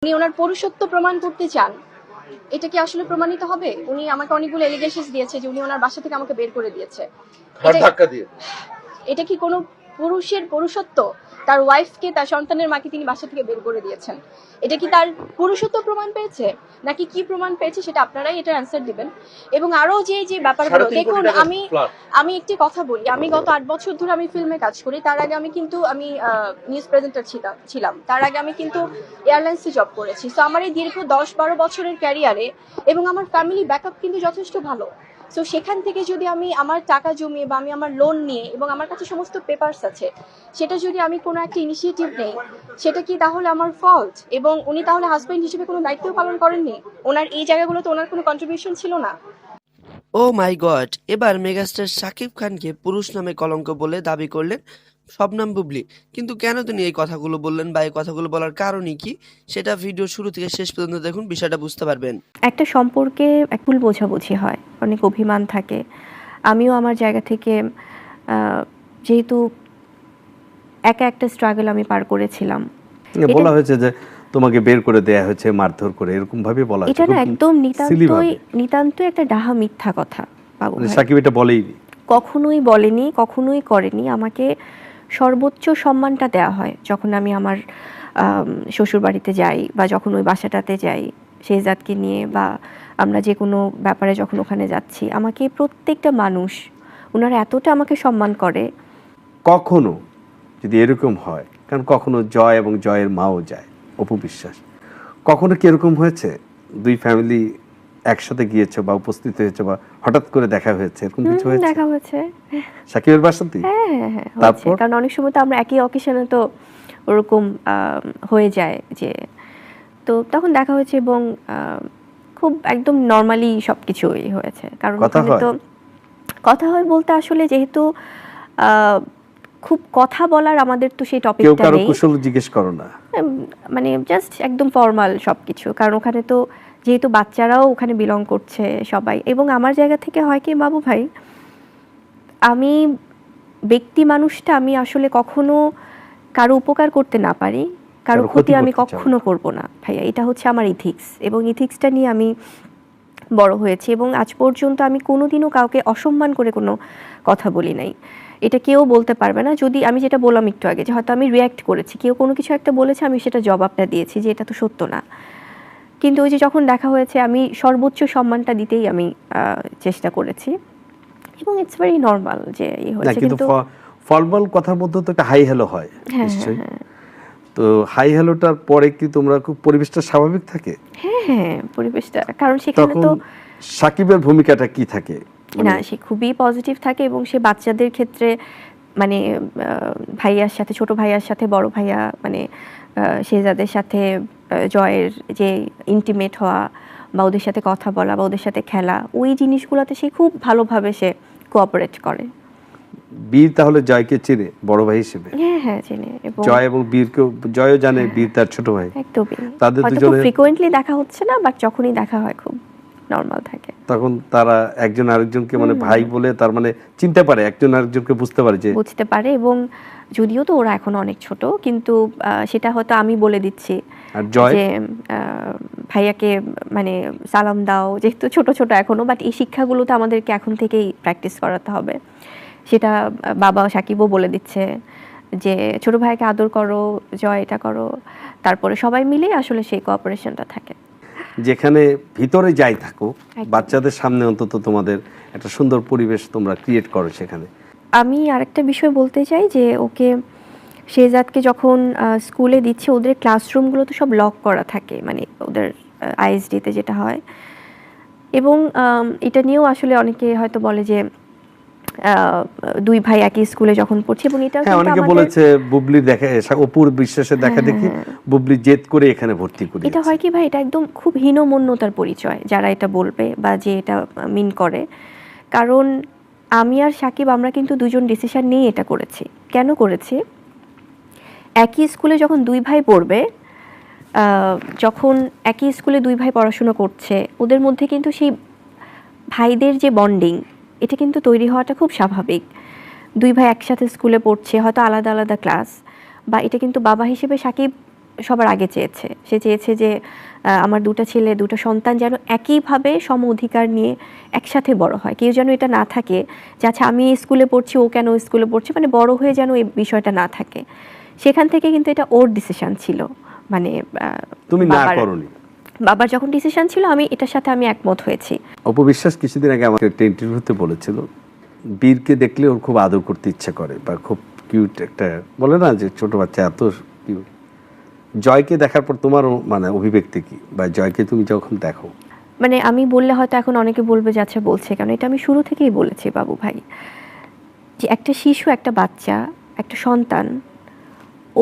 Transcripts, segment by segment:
উনি ওনার পুরুষত্ব প্রমাণ করতে চান, এটা কি আসলে প্রমাণিত হবে? উনি আমাকে অনেকগুলো এলিগেশনস দিয়েছে যে উনি ওনার বাসা থেকে আমাকে বের করে দিয়েছে। এটা কি কোনো পুরুষের পুরুষত্ব? তার ওয়াইফকে, তার সন্তানের মাকে তিনি বাসা থেকে বের করে দিয়েছেন। এটা কি তার পুরুষত্ব প্রমাণ পেয়েছে নাকি কি প্রমাণ পেয়েছে, সেটা আপনারাই এটার অ্যান্সার দিবেন। এবং আরো যে ব্যাপারগুলো দেখুন, আমি একটি কথা বলি, আমি গত 8 বছর ধরে আমি ফিল্মে কাজ করি। তার আগে আমি নিউজ প্রেজেন্টার ছিলাম। তার আগে আমি কিন্তু এয়ারলাইন্সে জব করেছি। সো আমার এই দীর্ঘ 10-12 বছরের ক্যারিয়ারে এবং আমার ফ্যামিলি ব্যাকআপ কিন্তু যথেষ্ট ভালো। সো সেখান থেকে যদি আমি আমার টাকা জমিয়ে বা আমি আমার লোন নিয়ে, এবং আমার কাছে সমস্ত পেপারস আছে, সেটা যদি আমি কোনো একটা ইনিশিয়েটিভ নেই, সেটা কি তাহলে আমার ফল্ট? এবং উনি তাহলে হাজবেন্ড হিসেবে কোনো দায়িত্ব পালন করেননি? ওনার এই জায়গাগুলোতে ওনার কোনো কন্ট্রিবিউশন ছিল না? ও মাই গড! এবার মেগাস্টার শাকিব খানকে পুরুষ নামে কলঙ্ক বলে দাবি করলেন শবনম বুবলী। কিন্তু কেন তিনি এই কথাগুলো বললেন বা এই কথাগুলো বলার কারণই কি, সেটা ভিডিও শুরু থেকে শেষ পর্যন্ত দেখুন, বিষয়টা বুঝতে পারবেন। একটা সম্পর্কে এক ভুল বোঝাবুঝি হয়, অনেক অভিমান থাকে। আমিও আমার জায়গা থেকে যেহেতু একা একটা স্ট্রাগল আমি পার করেছিলাম। বলা হয়েছে যে তোমাকে বের করে দেয়া হয়েছে মারধর করে, এরকম ভাবে বলা হয়েছে। এটা না একদম নিতান্তই একটা ডাহা মিথ্যা কথা বাবু ভাই। সাকিব এটা বলেইনি, কখনোই বলেনি, কখনোই করেনি। আমাকে সর্বোচ্চ সম্মানটা দেওয়া হয় যখন আমি আমার শ্বশুর বাড়িতে যাই বা যখন ওই বাসাটাতে যাই শেহজাদকে নিয়ে, বা আমরা যে কোনো ব্যাপারে যখন ওখানে যাচ্ছি, আমাকে প্রত্যেকটা মানুষ ওনারা এতটা আমাকে সম্মান করে। কখনো যদি এরকম হয়, কারণ কখনো জয় এবং জয়ের মাও যায়, অপু বিশ্বাস, কখনো কি এরকম হয়েছে দুই ফ্যামিলি একসাথে গিয়েছে বা উপস্থিত হয়েছে বা হঠাৎ করে দেখা হয়েছে, এরকম কিছু হয়েছে? দেখা হয়েছে সাকিবের বাসাতেই? হ্যাঁ, তারপর কারণ অনেক সময় তো আমরা একই অকেশনে তো ওরকম হয়ে যায় যে, তো তখন দেখা হয়েছে এবং খুব একদম নর্মালি সবকিছুই হয়েছে। কারণ ওখানে তো কথা হয় বলতে আসলে যেহেতু খুব কথা বলার আমাদের তো সেই টপিকটা নেই। কেউ কারো কুশল জিজ্ঞেস করো না, মানে জাস্ট একদম ফর্মাল সবকিছু। কারণ ওখানে তো যেহেতু বাচ্চারাও ওখানে বিলং করছে সবাই, এবং আমার জায়গা থেকে হয় কি বাবু ভাই, আমি ব্যক্তি মানুষটা, আমি আসলে কখনো কারো উপকার করতে না পারি, কারো ক্ষতি আমি কখনো করব না ভাইয়া। এটা হচ্ছে আমার ইথিক্স, এবং ইথিক্সটা নিয়ে আমি বড় হয়েছি। এবং আজ পর্যন্ত আমি কোনোদিনও কাউকে অসম্মান করে কোনো কথা বলি নাই। এটা কেউ বলতে পারবে না। যদি আমি যেটা বললাম একটু আগে, যে হয়তো আমি রিয়্যাক্ট করেছি, কেউ কোনো কিছু একটা বলেছে, আমি সেটা জবাবটা দিয়েছি যে এটা তো সত্য না। কিন্তু ওই যে যখন দেখা হয়েছে, আমি সর্বোচ্চ সম্মানটা দিতেই আমি চেষ্টা করেছি, এবং ইটস ভেরি নর্মাল যে এই হয়েছে। কিন্তু ফর্মাল কথার মধ্যে তো একটা হাই হ্যালো হয় নিশ্চয়ই। তো হাই হ্যালোটার পরে কি তোমরা খুব পরিবেশটা স্বাভাবিক থাকে? হ্যাঁ, পরিবেশটা, কারণ সেখানে তো সাকিবের ভূমিকাটা কি থাকে? না, সে খুবই পজিটিভ থাকে, এবং সে বাচ্চাদের ক্ষেত্রে মানে ভাইয়ার সাথে, ছোট ভাইয়ার সাথে বড় ভাইয়া, মানে শেহজাদের সাথে জয়ের যে ইন্টিমেট হওয়া বা ওদের সাথে কথা বলা বা ওদের সাথে খেলা, ওই জিনিসগুলোতে সে খুব ভালোভাবে সে কোঅপারেট করে। বীর তাহলে জয়কে চেনে বড় ভাই হিসেবে? হ্যাঁ চেনে। এবং জয় এবং বীরকে, জয়ও জানে বীর তার ছোট ভাই। একদমই। তাদের দুজনের ফ্রিকোয়েন্টলি দেখা হচ্ছে না, বাট যখনই দেখা হয় খুব নরমাল থাকে। তখন তারা একজন আরেকজনকে মানে ভাই বলে তার মানে চিনতে পারে, একজন আরেকজনকে বুঝতে পারে। এবং যদিও তো ওরা এখন অনেক ছোট, কিন্তু সেটা হয়তো আমি বলে দিচ্ছি যে ভাইয়াকে মানে সালাম দাও, যেহেতু ছোট ছোট এখনো, বাট এই শিক্ষাগুলো তো আমাদেরকে এখন থেকেই প্র্যাকটিস করাতে হবে। সেটা বাবা সাকিবও বলে দিচ্ছে যে ছোট ভাইকে আদর করো, জয় এটা করো। তারপরে সবাই মিলে আসলে সেই কোঅপারেশনটা থাকে। যেখানে ভিতরে যাই থাকো, বাচ্চাদের সামনে অন্তত তোমাদের একটা সুন্দর পরিবেশ তোমরা ক্রিয়েট করো সেখানে। আমি আরেকটা বিষয় বলতে চাই যে ওকে, শেহজাদকে যখন স্কুলে দিচ্ছে, ওদের ক্লাসরুমগুলো তো সব লক করা থাকে, মানে ওদের আইএসডিতে যেটা হয়। এবং এটা নিয়েও আসলে অনেকে হয়তো বলে যে দুই ভাই একই স্কুলে যখন পড়ছে, এবং এটা অনেকে বলেছে বুবলি দেখে, অপুর বিশ্বাসের দেখা দেখি বুবলি জেদ করে এখানে ভর্তি করে। এটা হয় কি ভাই, এটা একদম খুব হীনমন্যতার পরিচয় যারা এটা বলবে বা যে এটা মিন করে। কারণ আমি আর সাকিব, আমরা কিন্তু দুজন ডিসিশন নিয়ে এটা করেছি। কেন করেছি? একই স্কুলে যখন দুই ভাই পড়বে, যখন একই স্কুলে দুই ভাই পড়াশুনো করছে, ওদের মধ্যে কিন্তু সেই ভাইদের যে বন্ডিং, এটা কিন্তু তৈরি হওয়াটা খুব স্বাভাবিক। দুই ভাই একসাথে স্কুলে পড়ছে, হয়তো আলাদা আলাদা ক্লাস, বা এটা কিন্তু বাবা হিসেবে সাকিব সবার আগে চেয়েছে। সে চেয়েছে যে আমার দুটো ছেলে, দুটো সন্তান যেন একইভাবে সম অধিকার নিয়ে একসাথে বড় হয়। কেউ যেন এটা না থাকে যে আচ্ছা আমি এই স্কুলে পড়ছি, ও কেন ওই স্কুলে পড়ছে, মানে বড় হয়ে যেন এই বিষয়টা না থাকে। সেখান থেকে কিন্তু এটা ওর ডিসিশন ছিল, মানে তুমি না করনি। বাবার যখন ডিসিশন ছিল আমি এটার সাথে আমি একমত হয়েছি। অপবিশ্বাস কিছুদিন আগে আমাকে একটা ইন্টারভিউতে বলেছিল বীরকে দেখলে ওর খুব আদর করতে ইচ্ছে করে, বা খুব কিউট একটা, বলে না যে ছোট বাচ্চা এত কিউট। জয়কে দেখার পর তোমার মানে অভিব্যক্তি কি, বা জয়কে তুমি যখন দেখো? মানে আমি বললে হয়তো এখন অনেকে বলবে যে আচ্ছা বলছে কেন, এটা আমি শুরু থেকেই বলেছি বাবু ভাই, যে একটা শিশু, একটা বাচ্চা, একটা সন্তান,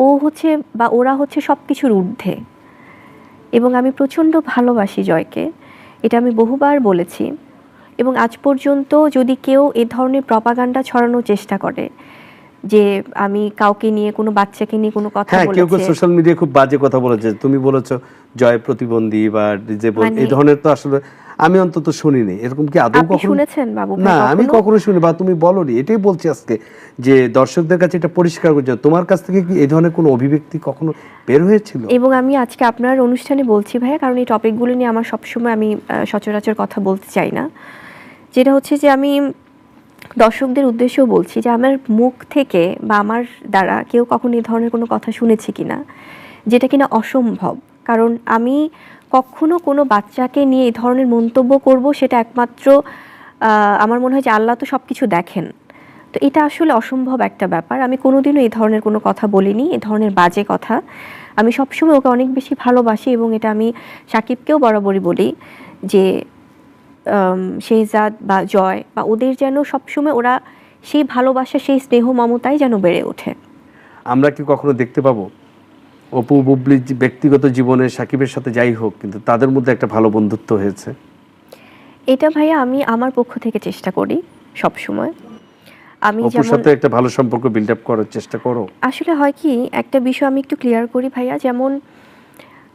ও হচ্ছে বা ওরা হচ্ছে সব কিছুর ঊর্ধ্বে। এবং আমি প্রচণ্ড ভালোবাসি জয়কে, এটা আমি বহুবার বলেছি। এবং আজ পর্যন্ত যদি কেউ এ ধরনের প্রপাগান্ডা ছড়ানোর চেষ্টা করে যে আমি কাউকে নিয়ে, কোনো বাচ্চাকে নিয়ে কোনো কথা হ্যাঁ, কেউ কেউ বলেছে, সোশ্যাল মিডিয়ায় খুব বাজে কথা বলেছে, তুমি বলেছো জয় প্রতিবন্ধী বা ডিজেবল, মানে- এই ধরনের তো আসলে আমি অন্তত শুনিনি। এরকম কি আদৌ আপনি কখনো শুনেছেন বাবু ভাই না? আমি কখনো? কখনো শুনি, বা তুমি বলনি, এটাই বলছি আজকে যে দর্শকদের কাছে এটা পরিষ্কার করছে। তোমার কাছ থেকে কি এই ধরনের কোনো অভিব্যক্তি কখনো বের হয়েছিল? এবং আমি আজকে আপনার অনুষ্ঠানে বলছি ভাইয়া, কারণ এই টপিকগুলো নিয়ে আমার সবসময় আমি সচরাচর কথা বলতে চাই না, যেটা হচ্ছে যে আমি দর্শকদের উদ্দেশ্যেও বলছি যে আমার মুখ থেকে বা আমার দ্বারা কেউ কখনো এই ধরনের কোনো কথা শুনেছি কিনা, যেটা কিনা অসম্ভব। কারণ আমি কখনো কোনো বাচ্চাকে নিয়ে এই ধরনের মন্তব্য করব, সেটা একমাত্র আমার মনে হয় যে আল্লাহ তো সব কিছু দেখেন। তো এটা আসলে অসম্ভব একটা ব্যাপার। আমি কোনোদিনও এই ধরনের কোনো কথা বলিনি, এই ধরনের বাজে কথা। আমি সবসময় ওকে অনেক বেশি ভালোবাসি, এবং এটা আমি সাকিবকেও বরাবরই বলি যে শেহজাদ বা জয় বা ওদের যেন সবসময় ওরা সেই ভালোবাসা, সেই স্নেহ মমতাই যেন বেড়ে ওঠে। আমরা কি কখনো দেখতে পাবো অপু বুবলির ব্যক্তিগত জীবনে সাকিবের সাথে যাই হোক, কিন্তু তাদের মধ্যে একটা ভালো বন্ধুত্ব হয়েছে? এটা ভাইয়া আমি আমার পক্ষ থেকে চেষ্টা করি সব সময়। আমি অপুর যেমন সাথে একটা ভালো সম্পর্ক বিল্ড আপ করার চেষ্টা করো? আসলে হয় কি, একটা বিষয় আমি একটু ক্লিয়ার করি ভাইয়া, যেমন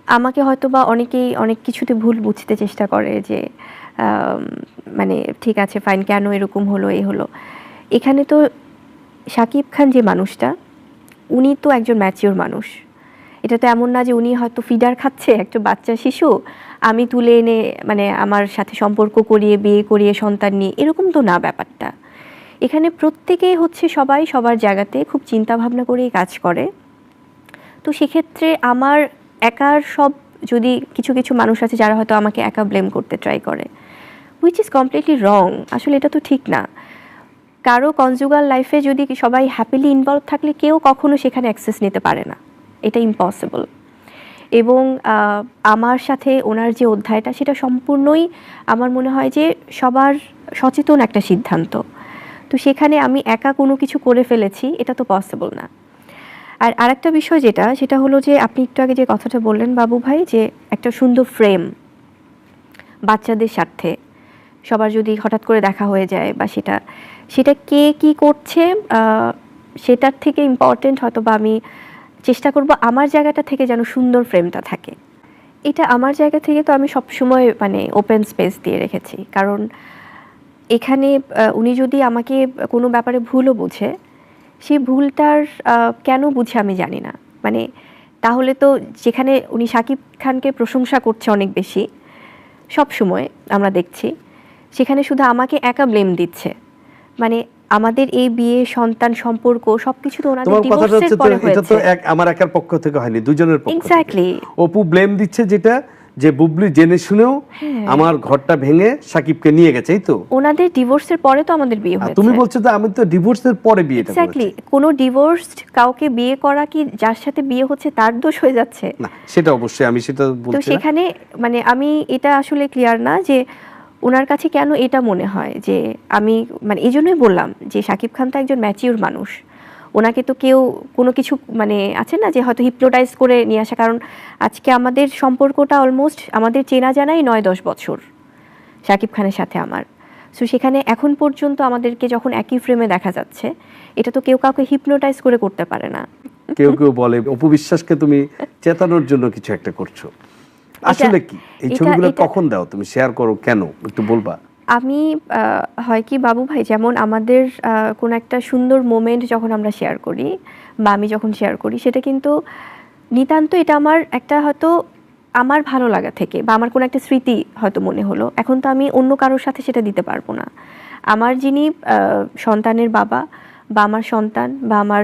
আমাকে হয়তো বা অনেকেই অনেক কিছুতে ভুল বুঝতে চেষ্টা করে যে মানে ঠিক আছে ফাইন, কেন এরকম হলো, এই হলো। এখানে তো শাকিব খান যে মানুষটা, উনি তো একজন ম্যাচিওর মানুষ। এটা তো এমন না যে উনি হয়তো ফিডার খাচ্ছে একটা বাচ্চা শিশু, আমি তুলে এনে মানে আমার সাথে সম্পর্ক করিয়ে বিয়ে করিয়ে সন্তান নিয়ে, এরকম তো না ব্যাপারটা। এখানে প্রত্যেকেই হচ্ছে সবাই সবার জায়গাতে খুব চিন্তা ভাবনা করেই কাজ করে। তো সেক্ষেত্রে আমার একার সব, যদি কিছু কিছু মানুষ আছে যারা হয়তো আমাকে একা ব্লেম করতে ট্রাই করে, হুইচ ইজ কমপ্লিটলি রং। আসলে এটা তো ঠিক না। কারো কনজুগাল লাইফে যদি সবাই হ্যাপিলি ইনভলভ থাকলে কেউ কখনো সেখানে অ্যাক্সেস নিতে পারে না, এটা ইম্পসিবল। এবং আমার সাথে ওনার যে অধ্যায়টা, সেটা সম্পূর্ণই আমার মনে হয় যে সবার সচেতন একটা সিদ্ধান্ত। তো সেখানে আমি একা কোনো কিছু করে ফেলেছি, এটা তো পসিবল না। আর আরেকটা বিষয় সেটা হলো যে আপনি একটু আগে যে কথাটা বললেন বাবু ভাই, যে একটা সুন্দর ফ্রেম বাচ্চাদের স্বার্থে সবার যদি হঠাৎ করে দেখা হয়ে যায়, বা সেটা কে কি করছে সেটার থেকে ইম্পর্টেন্ট হয়তো বা আমি চেষ্টা করব আমার জায়গাটা থেকে যেন সুন্দর ফ্রেমটা থাকে। এটা আমার জায়গা থেকে তো আমি সবসময় মানে ওপেন স্পেস দিয়ে রেখেছি। কারণ এখানে উনি যদি আমাকে কোনো ব্যাপারে ভুলও বুঝে, সেই ভুলটার কেন বুঝে আমি জানি না। মানে তাহলে তো যেখানে উনি শাকিব খানকে প্রশংসা করছে অনেক বেশি সব সময় আমরা দেখছি, সেখানে শুধু আমাকে একা ব্লেম দিচ্ছে। মানে আমাদের এই বিয়ে, সন্তান, সম্পর্ক সবকিছু তো ওনাদের তোমার কথাটা ডিভোর্সের হচ্ছে পরে তো, এটা তো হয়েছে। আমার একার পক্ষ থেকে হয়নি, দুজনের পক্ষ থেকে। এক্স্যাক্টলি। অপু ব্লেম দিচ্ছে যেটা, যে বুবলি জেনে শুনেও আমার ঘরটা ভেঙে সাকিবকে নিয়ে গেছে, এই তো। ওনাদের ডিভোর্সের পরে তো আমাদের বিয়ে আর হয়েছে। তুমি বলছো যে আমি তো ডিভোর্সের পরে বিয়েটা এক্স্যাক্টলি। করেছি। কোনো ডিভোর্সড কাউকে বিয়ে করা কি যার সাথে বিয়ে হচ্ছে তার দোষ হয়ে যাচ্ছে? না, সেটা অবশ্যই, আমি সেটা তো বলছি না। সেখানে মানে আমি এটা আসলে ক্লিয়ার না যে ওনার কাছে কেন এটা মনে হয় যে আমি, মানে এই জন্যই বললাম যে শাকিব খান তো একজন ম্যাচিওর মানুষ। ওনাকে তো কেউ কোনো কিছু মানে আছে না যে হয়তো হিপনোটাইজ করে নিয়ে আসা। কারণ আজকে আমাদের সম্পর্কটা অলমোস্ট আমাদের চেনা জানাই 9-10 বছর শাকিব খানের সাথে আমার। সো সেখানে এখন পর্যন্ত আমাদেরকে যখন একই ফ্রেমে দেখা যাচ্ছে, এটা তো কেউ কাউকে হিপনোটাইজ করে করতে পারে না। কেউ কেউ বলে অপবিশ্বাসকে তুমি চেতানোর জন্য কিছু একটা করছো, আসলে কি এই ছবিগুলো কখন দাও তুমি, শেয়ার করো কেন, একটু বলবা? আমি হয় কি বাবু ভাই, যেমন আমাদের কোনো একটা সুন্দর মোমেন্ট যখন আমরা শেয়ার করি বা আমি যখন শেয়ার করি, সেটা কিন্তু নিতান্ত এটা আমার একটা হয়তো আমার ভালো লাগা থেকে বা আমার কোনো একটা স্মৃতি হয়তো মনে হলো, এখন তো আমি অন্য কারোর সাথে সেটা দিতে পারবো না। আমার যিনি সন্তানের বাবা বা আমার সন্তান বা আমার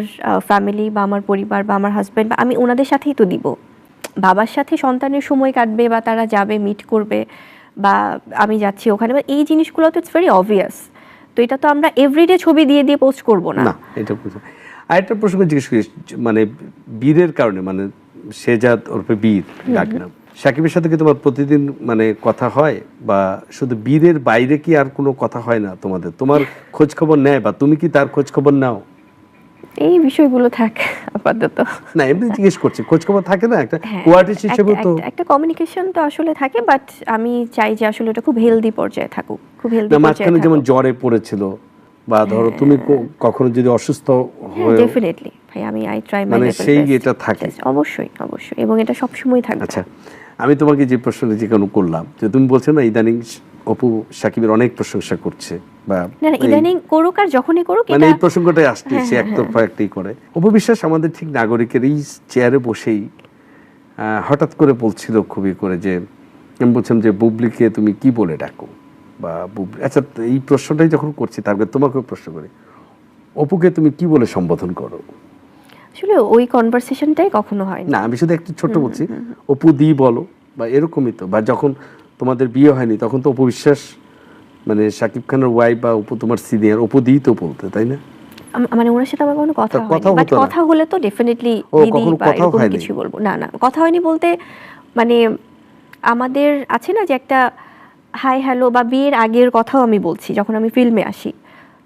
ফ্যামিলি বা আমার পরিবার বা আমার হাজব্যান্ড, বা আমি ওনাদের সাথেই তো দিব। বাবার সাথে সন্তানের সময় কাটবে বা তারা যাবে মিট করবে বা আমি যাচ্ছি ওখানে, বা এই জিনিসগুলো তো ইটস ভেরি অবভিয়াস। তো এটা তো আমরা এভরিডে ছবি দিয়ে দিয়ে পোস্ট করবো না। না, এটা বুঝলাম। আরেকটা প্রসঙ্গ জিজ্ঞেস করি, মানে বীরের কারণে, মানে শেজাদ ওরফে বীর ডাকনাম, সাকিবের সাথে কি তোমার প্রতিদিন মানে কথা হয়, বা শুধু বীরের বাইরে কি আর কোনো কথা হয় না তোমাদের? তোমার খোঁজ খবর নেয় বা তুমি কি তার খোঁজ খবর নাও? এই বিষয়গুলো থাকে আপাতত। না, এমনি জিজ্ঞেস করছি, খোঁজ খবর থাকে না একটা হ্যাঁ, কোয়ার্টিস্ট হিসেবে তো? একটা কমিউনিকেশন তো আসলে থাকে, বাট আমি চাই যে আসলে এটা খুব হেলদি পর্যায়ে থাকুক, খুব হেলদি না, পর্যায়ে মাঝখানে থাকুক। যেমন জ্বরে পড়েছিল, বা ধরো তুমি কখনো যদি অসুস্থ হয়ে, ডেফিনেটলি ভাই, আমি আই ট্রাই মাই মানে লেভেল সেই বেস্ট। এটা থাকে। অবশ্যই অবশ্যই, এবং এটা সব সময় থাকবে। আচ্ছা, আমি তোমাকে যে প্রশ্নটা জিজ্ঞাসা করলাম, যে তুমি বলছো না ইদানিং অপু সাকিবের অনেক প্রশংসা করছে, বা না না, ইদানিং করুক আর যখনই করুক, মানে এটা এই প্রসঙ্গটাই আসছে, সে একতরফা একটাই করে। অপু বিশ্বাস আমাদের ঠিক নাগরিকের এই চেয়ারে বসেই হঠাৎ করে বলছিল খুবই করে যে, আমি বলছিলাম যে বুবলিকে তুমি কি বলে ডাকো, বা বুবলি, আচ্ছা এই প্রশ্নটাই যখন করছি তারপরে তোমাকেও প্রশ্ন করি, অপুকে তুমি কি বলে সম্বোধন করো? আসলে ওই কনভারসেশনটাই কখনো হয় না, আমি শুধু একটু ছোট বলছি, অপু দি বলো, বা এরকমই তো। বা যখন তোমাদের বিয়ে হয়নি তখন তো অপু বিশ্বাস মানে শাকিব খানের ওয়াইফ বা অপু তোমার সিনিয়র, অপু দি তো বলতে, তাই না? মানে ওনার সাথে আমার কোনো কথা তা হয়নি, কথা বাট হতো না? কথা হলে তো ডেফিনেটলি ও, দিদি কখনো বা কথাও এরকম হয়নি? কিছু বলবো। না না, কথা হয়নি বলতে মানে আমাদের আছে না যে একটা হাই হ্যালো, বা বিয়ের আগের কথাও আমি বলছি, যখন আমি ফিল্মে আসি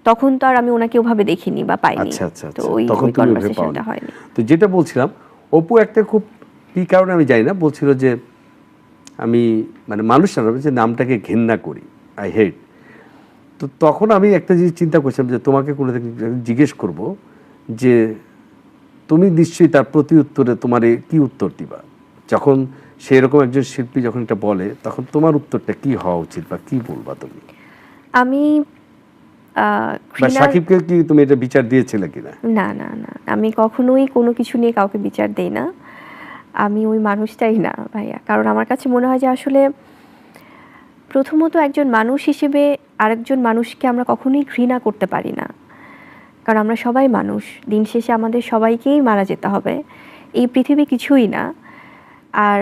তখন তো আর আমি ওনাকে ওভাবে দেখিনি বা পাইনি। আচ্ছা আচ্ছা তো আচ্ছা, ওই তখন ওই তুমি ওভাবে কনভারসেশনটা পাওনি। হয়নি। তো যেটা বলছিলাম, অপু একটা খুব কি কারণে আমি জানি না, বলছিল যে আমি মানে মানুষ না, যে নামটাকে ঘেন্না করি, আই হেট। তো তখন আমি একটা জিনিস চিন্তা করছিলাম যে তোমাকে কোনো জিজ্ঞেস করব যে তুমি নিশ্চয়ই তার প্রতি উত্তরে তোমার কি উত্তর দিবা, যখন সে এরকম একজন শিল্পী যখন এটা বলে, তখন তোমার উত্তরটা কি হওয়া উচিত বা কি বলবা তুমি? আমি বা সাকিবকে কি তুমি এটা বিচার দিয়েছিলে কিনা? না না না, আমি কখনোই কোনো কিছু নিয়ে কাউকে বিচার দেই না। আমি ওই মানুষটাই না ভাইয়া, কারণ আমার কাছে মনে হয় যে আসলে প্রথমত একজন মানুষ হিসেবে আরেকজন মানুষকে আমরা কখনোই ঘৃণা করতে পারি না, কারণ আমরা সবাই মানুষ। দিন শেষে আমাদের সবাইকেই মারা যেতে হবে, এই পৃথিবী কিছুই না। আর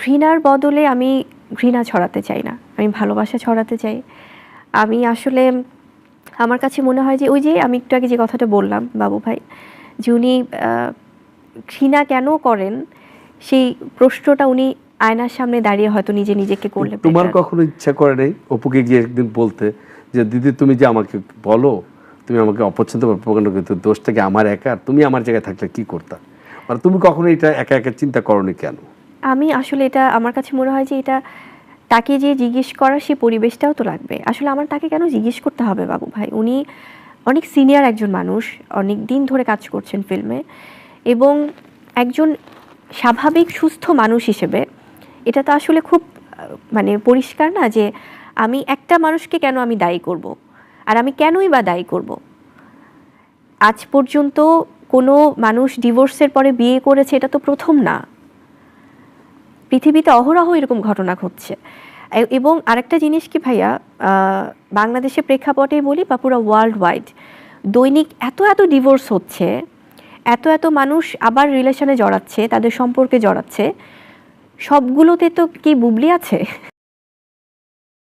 ঘৃণার বদলে আমি ঘৃণা ছড়াতে চাই না, আমি ভালোবাসা ছড়াতে চাই। আমি আসলে আমার কাছে মনে হয় যে ওই যে আমি একটু আগে যে কথাটা বললাম বাবু ভাই, যে উনি ঘৃণা কেন করেন সেই প্রশ্নটা উনি আয়নার সামনে দাঁড়িয়ে হয়তো নিজে নিজেকে করলে তোমার better। কখনো ইচ্ছা করে নাই অপুকে গিয়ে একদিন বলতে যে দিদি তুমি যে আমাকে বলো তুমি আমাকে অপছন্দ বা প্রকাণ্ড, কিন্তু দোষটা কি আমার একা? তুমি আমার জায়গায় থাকলে কি করতা? মানে তুমি কখনো এটা একা একা চিন্তা করনি কেন? আমি আসলে এটা আমার কাছে মনে হয় যে এটা তাকে যে জিজ্ঞেস করার সেই পরিবেশটাও তো লাগবে। আসলে আমার তাকে কেন জিজ্ঞেস করতে হবে বাবু ভাই, উনি অনেক সিনিয়র একজন মানুষ, অনেক দিন ধরে কাজ করছেন ফিল্মে, এবং একজন স্বাভাবিক সুস্থ মানুষ হিসেবে এটা তো আসলে খুব মানে পরিষ্কার না যে আমি একটা মানুষকে কেন আমি দায়ী করব, আর আমি কেনই বা দায়ী করব। আজ পর্যন্ত কোনো মানুষ ডিভোর্সের পরে বিয়ে করেছে এটা তো প্রথম না, পৃথিবীতে অহরহ এরকম ঘটনা ঘটছে। এবং আরেকটা জিনিস কি ভাইয়া, বাংলাদেশের প্রেক্ষাপটেই বলি বা পুরো ওয়ার্ল্ড ওয়াইড দৈনিক এত এত ডিভোর্স হচ্ছে, এত এত মানুষ আবার রিলেশনে জড়াচ্ছে, তাদের সম্পর্কে জড়াচ্ছে, সবগুলোতে তো কি বুবলি আছে?